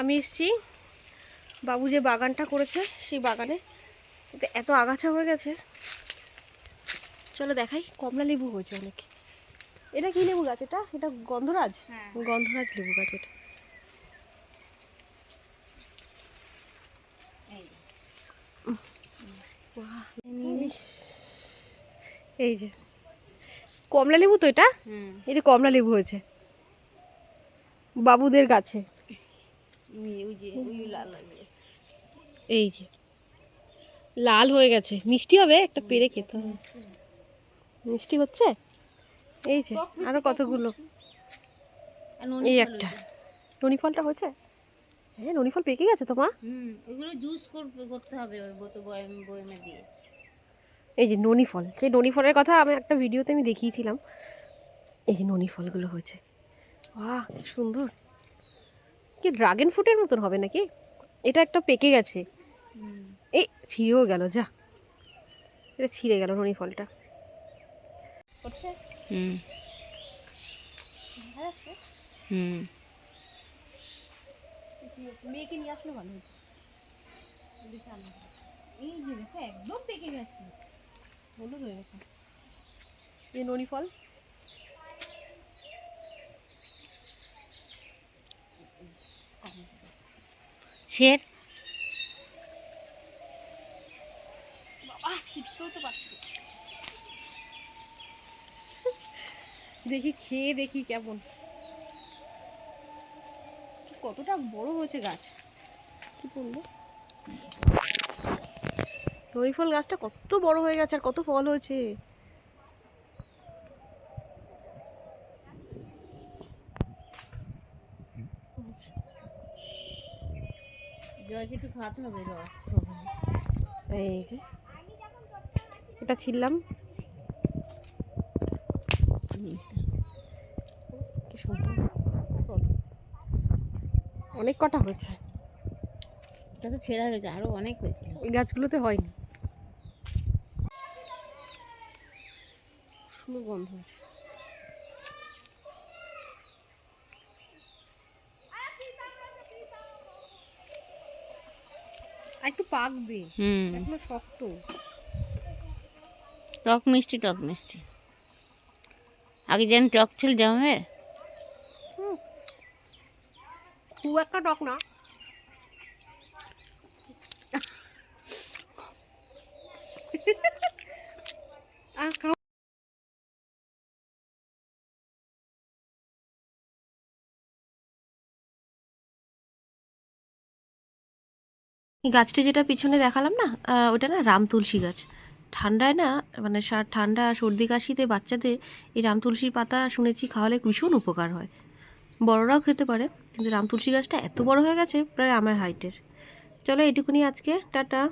আমি এসেছি বাবু যে বাগানটা করেছে সেই বাগানে এত আগাছা হয়ে গেছে। চলো দেখাই, কমলা লেবু হয়েছে অনেক। এটা কি লেবু গাছ? এটা এটা গন্ধরাজ। গন্ধরাজ লেবু গাছ এটা। এই যে কমলা লেবু তো এটা। এটা কমলা লেবু হয়েছে বাবুদের গাছে। এই যে লাল হয়ে গেছে, মিষ্টি হবে, একটা পেরে খেতে হবে। মিষ্টি হচ্ছে। এই যে আরো কতগুলো। এই একটা ননি ফলটা হয়েছে। হ্যাঁ ননি ফল পেকে গেছে তো মা। ওইগুলো জুস করতে হবে ওই বয়মে দিয়ে। এই যে ননি ফল, সেই ননি ফলের কথা আমি একটা ভিডিওতে আমি দেখিয়েছিলাম। এই যে ননি ফলগুলো হয়েছে, বাহ কি সুন্দর। কি ড্রাগন ফ্রুটের মতন হবে নাকি? এটা একটা পেকে গেছে। এই ছিঁড়েও গেল, যা এটা ছিঁড়ে গেল ননি ফলটা। মেয়েকে নিয়ে আসলে ভালো হতো। এই যে দেখো একদম পেকে গেছে, হলুদ হয়ে গেছে। এই ননি ফল শের বাবা ছিটতেও তো পারছি। দেখি খেয়ে দেখি কেমন, কতটা বড় হয়েছে গাছ। কি বলবো, ননি ফল গাছটা কত বড় হয়ে গেছে আর কত ফল হয়েছে। জয়কে একটু খাওয়াতে হবে রস। এই যে এটা ছিললাম, কি সুন্দর ফল। অনেক কটা হয়েছে। তা তো ছেঁড়া হয়েছে, আরো অনেক হয়েছিল। এই গাছগুলোতে হয়নি। সুন্দর গন্ধ হয়েছে। একটু পাকবে, এখনো শক্ত। টক মিষ্টি টক মিষ্টি। আগে যেন টক ছিল জামের। খুব একটা টক না। আর এই গাছটা যেটা পিছনে দেখালাম না, ওটা না রাম তুলসী গাছ। ঠান্ডায় না, মানে ঠান্ডা সর্দি কাশিতে বাচ্চাদের এই রাম তুলসীর পাতা শুনেছি খাওয়ালে ভীষণ উপকার হয়। বড়রাও খেতে পারে, কিন্তু রাম তুলসী গাছটা এত বড় হয়ে গেছে প্রায় আমার হাইটের। চলো এটুকুনি আজকে, টাটা।